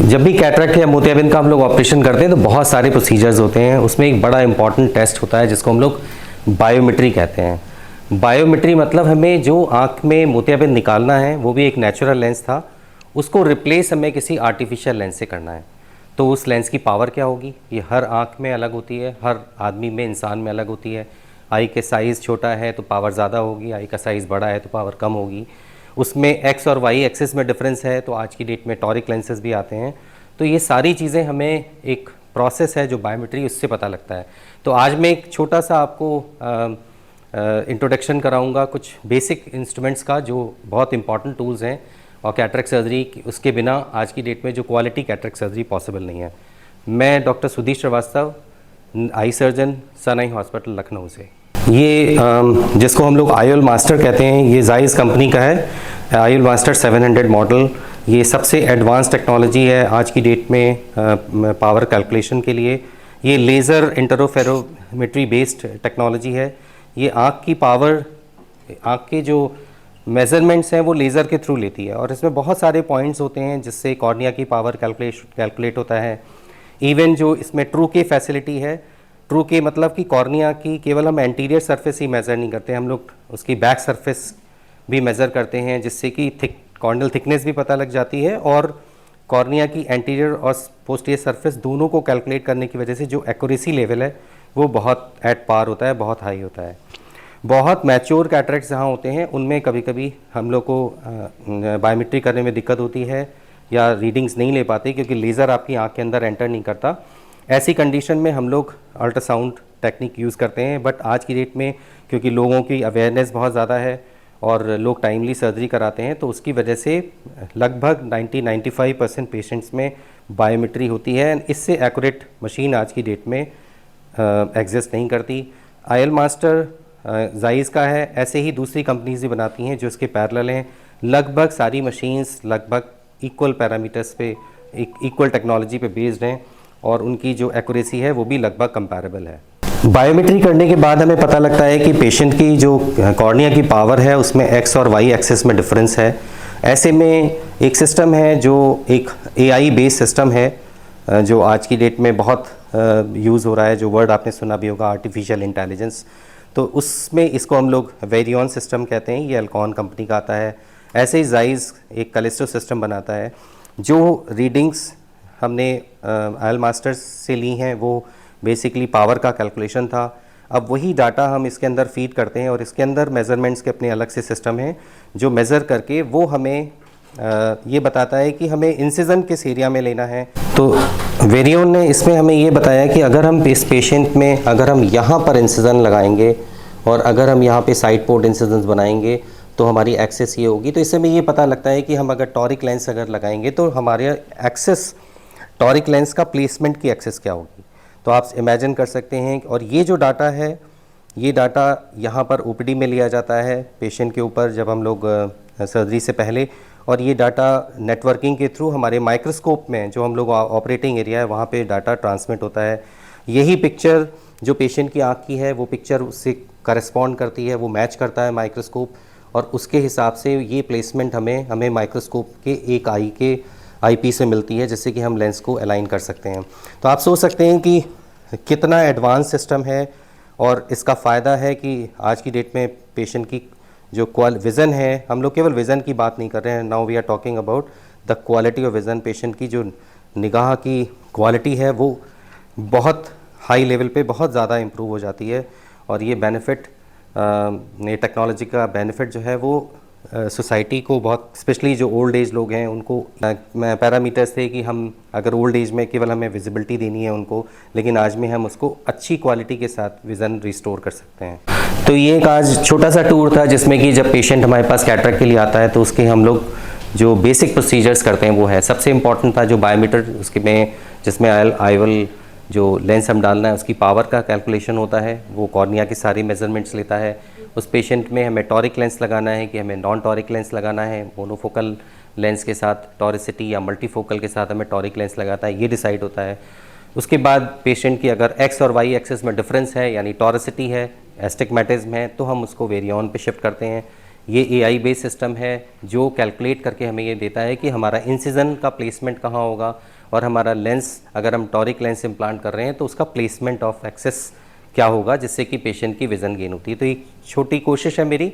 जब भी कैटरेक्ट या मोतियाबिंद का हम लोग ऑपरेशन करते हैं तो बहुत सारे प्रोसीजर्स होते हैं। उसमें एक बड़ा इंपॉर्टेंट टेस्ट होता है जिसको हम लोग बायोमेट्री कहते हैं। बायोमेट्री मतलब हमें जो आँख में मोतियाबिंद निकालना है वो भी एक नेचुरल लेंस था, उसको रिप्लेस हमें किसी आर्टिफिशियल लेंस से करना है। तो उस लेंस की पावर क्या होगी, ये हर आँख में अलग होती है, हर आदमी में, इंसान में अलग होती है। आई के साइज़ छोटा है तो पावर ज़्यादा होगी, आई का साइज़ बड़ा है तो पावर कम होगी। उसमें एक्स और वाई एक्सिस में डिफरेंस है तो आज की डेट में टॉरिक लेंसेज भी आते हैं। तो ये सारी चीज़ें हमें एक प्रोसेस है जो बायोमेट्री, उससे पता लगता है। तो आज मैं एक छोटा सा आपको इंट्रोडक्शन कराऊंगा कुछ बेसिक इंस्ट्रूमेंट्स का जो बहुत इंपॉर्टेंट टूल्स हैं और कैटरेक्ट सर्जरी, उसके बिना आज की डेट में जो क्वालिटी कैटरेक्ट सर्जरी पॉसिबल नहीं है। मैं doctor Sudhir Srivastava, eye surgeon, Sun Eye Hospital Lucknow से। ये जिसको हम लोग आईओल मास्टर कहते हैं, ये जाइस कंपनी का है। आईओल मास्टर 700 मॉडल, ये सबसे एडवांस टेक्नोलॉजी है आज की डेट में पावर कैलकुलेशन के लिए। ये लेज़र इंटरफेरोमेट्री बेस्ड टेक्नोलॉजी है। ये आँख की पावर, आँख के जो मेज़रमेंट्स हैं वो लेज़र के थ्रू लेती है और इसमें बहुत सारे पॉइंट्स होते हैं जिससे कॉर्निया की पावर कैलकुलेट होता है। इवन जो इसमें ट्रू के फैसिलिटी है, ट्रू के मतलब कि कॉर्निया की केवल हम एंटीरियर सरफेस ही मेज़र नहीं करते, हम लोग उसकी बैक सरफेस भी मेज़र करते हैं जिससे कि कॉर्नियल थिकनेस भी पता लग जाती है और कॉर्निया की एंटीरियर और पोस्टीरियर सरफेस दोनों को कैलकुलेट करने की वजह से जो एक्यूरेसी लेवल है वो बहुत एट पार होता है, बहुत हाई होता है। बहुत मैच्योर कैटरेक्ट्स जहाँ होते हैं उनमें कभी कभी हम लोग को बायोमेट्री करने में दिक्कत होती है या रीडिंग्स नहीं ले पाते क्योंकि लेज़र आपकी आँख के अंदर एंटर नहीं करता। ऐसी कंडीशन में हम लोग अल्ट्रासाउंड टेक्निक यूज़ करते हैं। बट आज की डेट में क्योंकि लोगों की अवेयरनेस बहुत ज़्यादा है और लोग टाइमली सर्जरी कराते हैं तो उसकी वजह से लगभग 90-95% पेशेंट्स में बायोमेट्री होती है। इससे एक्यूरेट मशीन आज की डेट में एग्जिस्ट नहीं करती। आईओल मास्टर जाइस का है, ऐसे ही दूसरी कंपनीज भी बनाती हैं जो इसके पैरेलल हैं। लगभग सारी मशीन्स लगभग इक्वल पैरामीटर्स पे, इक्वल टेक्नोलॉजी पे बेस्ड हैं और उनकी जो एक्यूरेसी है वो भी लगभग कंपैरेबल है। बायोमेट्री करने के बाद हमें पता लगता है कि पेशेंट की जो कॉर्निया की पावर है उसमें एक्स और वाई एक्सिस में डिफरेंस है। ऐसे में एक सिस्टम है जो एक एआई बेस्ड सिस्टम है जो आज की डेट में बहुत यूज़ हो रहा है, जो वर्ड आपने सुना भी होगा, आर्टिफिशियल इंटेलिजेंस। तो उसमें इसको हम लोग वेरियन सिस्टम कहते हैं, ये अल्कॉन कंपनी का आता है। ऐसे ही जाइस एक कैलिस्टो सिस्टम बनाता है। जो रीडिंग्स हमने आईओल मास्टर्स से ली हैं वो बेसिकली पावर का कैलकुलेशन था। अब वही डाटा हम इसके अंदर फीड करते हैं और इसके अंदर मेज़रमेंट्स के अपने अलग से सिस्टम हैं जो मेज़र करके वो हमें ये बताता है कि हमें इंसिजन किस एरिया में लेना है। तो वेरियन ने इसमें हमें ये बताया कि अगर हम इस पेशेंट में अगर हम यहाँ पर इंसिजन लगाएंगे और अगर हम यहाँ पे साइड पोर्ट इंसिजन्स बनाएंगे तो हमारी एक्सेस ये होगी। तो इससे हमें ये पता लगता है कि हम अगर टॉरिक लेंस अगर लगाएंगे तो हमारे एक्सेस, टॉरिक लेंस का प्लेसमेंट की एक्सेस क्या होगी। तो आप इमेजिन कर सकते हैं। और ये जो डाटा है, ये डाटा यहाँ पर ओपीडी में लिया जाता है पेशेंट के ऊपर जब हम लोग सर्जरी से पहले, और ये डाटा नेटवर्किंग के थ्रू हमारे माइक्रोस्कोप में जो हम लोग ऑपरेटिंग एरिया है वहाँ पे डाटा ट्रांसमिट होता है। यही पिक्चर जो पेशेंट की आँख की है वो पिक्चर उससे करस्पॉन्ड करती है, वो मैच करता है माइक्रोस्कोप और उसके हिसाब से ये प्लेसमेंट हमें माइक्रोस्कोप के एक आई के आईपीस से मिलती है जिससे कि हम लेंस को अलाइन कर सकते हैं। तो आप सोच सकते हैं कि कितना एडवांस सिस्टम है और इसका फ़ायदा है कि आज की डेट में पेशेंट की जो विज़न है, हम लोग केवल विज़न की बात नहीं कर रहे हैं, now we are talking about the quality of vision. Patient की जो निगाह की क्वालिटी है वो बहुत हाई लेवल पे बहुत ज़्यादा इम्प्रूव हो जाती है और ये बेनिफिट, ये टेक्नोलॉजी का बेनिफिट जो है वो सोसाइटी को बहुत, स्पेशली जो ओल्ड एज लोग हैं उनको पैरामीटर्स थे कि हम अगर ओल्ड एज में केवल हमें विजिबिलिटी देनी है उनको, लेकिन आज में हम उसको अच्छी क्वालिटी के साथ विज़न रिस्टोर कर सकते हैं। तो ये एक आज छोटा सा टूर था जिसमें कि जब पेशेंट हमारे पास कैटरेक्ट के लिए आता है तो उसके हम लोग जो बेसिक प्रोसीजर्स करते हैं वो है, सबसे इम्पॉर्टेंट था जो बायोमीटर, उसके में जिसमें आईओल जो लेंस हम डालना है उसकी पावर का कैलकुलेशन होता है, वो कॉर्निया की सारी मेजरमेंट्स लेता है। उस पेशेंट में हमें टॉरिक लेंस लगाना है कि हमें नॉन टॉरिक लेंस लगाना है, मोनोफोकल लेंस के साथ टॉरिसिटी या मल्टीफोकल के साथ हमें टॉरिक लेंस लगाता है, ये डिसाइड होता है। उसके बाद पेशेंट की अगर एक्स और वाई एक्सिस में डिफरेंस है यानी टॉरिसिटी है, एस्टिग्मेटिज्म है, तो हम उसको वेरियन पे शिफ्ट करते हैं ये AI बेस्ड सिस्टम है जो कैलकुलेट करके हमें ये देता है कि हमारा इंसिजन का प्लेसमेंट कहाँ होगा और हमारा लेंस, अगर हम टॉरिक लेंस इम्प्लांट कर रहे हैं तो उसका प्लेसमेंट ऑफ एक्सेस क्या होगा, जिससे कि पेशेंट की विज़न गेन होती है। तो एक छोटी कोशिश है मेरी,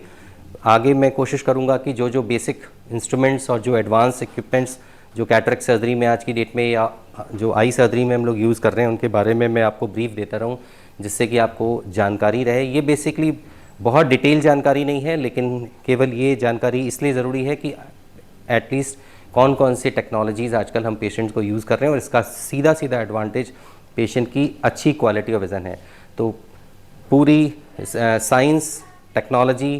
आगे मैं कोशिश करूंगा कि जो जो बेसिक इंस्ट्रूमेंट्स और जो एडवांस इक्विपमेंट्स जो कैटरेक्ट सर्जरी में आज की डेट में या जो आई सर्जरी में हम लोग यूज़ कर रहे हैं उनके बारे में मैं आपको ब्रीफ देता रहूं, जिससे कि आपको जानकारी रहे। ये बेसिकली बहुत डिटेल जानकारी नहीं है, लेकिन केवल ये जानकारी इसलिए ज़रूरी है कि एटलीस्ट कौन कौन से टेक्नोलॉजीज़ आजकल हम पेशेंट्स को यूज़ कर रहे हैं और इसका सीधा सीधा एडवांटेज पेशेंट की अच्छी क्वालिटी ऑफ विज़न है। तो पूरी साइंस टेक्नोलॉजी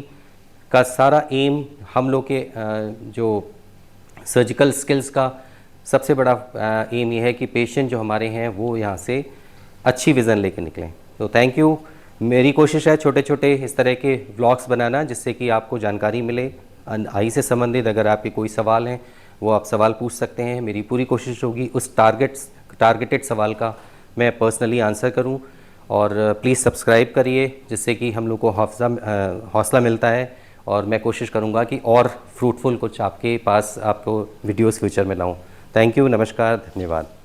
का सारा एम हम लोग के जो सर्जिकल स्किल्स का सबसे बड़ा एम ये है कि पेशेंट जो हमारे हैं वो यहाँ से अच्छी विज़न लेके निकलें। तो थैंक यू। मेरी कोशिश है छोटे छोटे इस तरह के व्लॉग्स बनाना, जिससे कि आपको जानकारी मिले आई से संबंधित। अगर आपके कोई सवाल हैं वो आप सवाल पूछ सकते हैं। मेरी पूरी कोशिश होगी उस टारगेटेड सवाल का मैं पर्सनली आंसर करूं। और प्लीज़ सब्सक्राइब करिए, जिससे कि हम लोग को हौसला मिलता है और मैं कोशिश करूंगा कि और फ्रूटफुल कुछ आपके पास आपको वीडियोस फ्यूचर में लाऊं। थैंक यू, नमस्कार, धन्यवाद।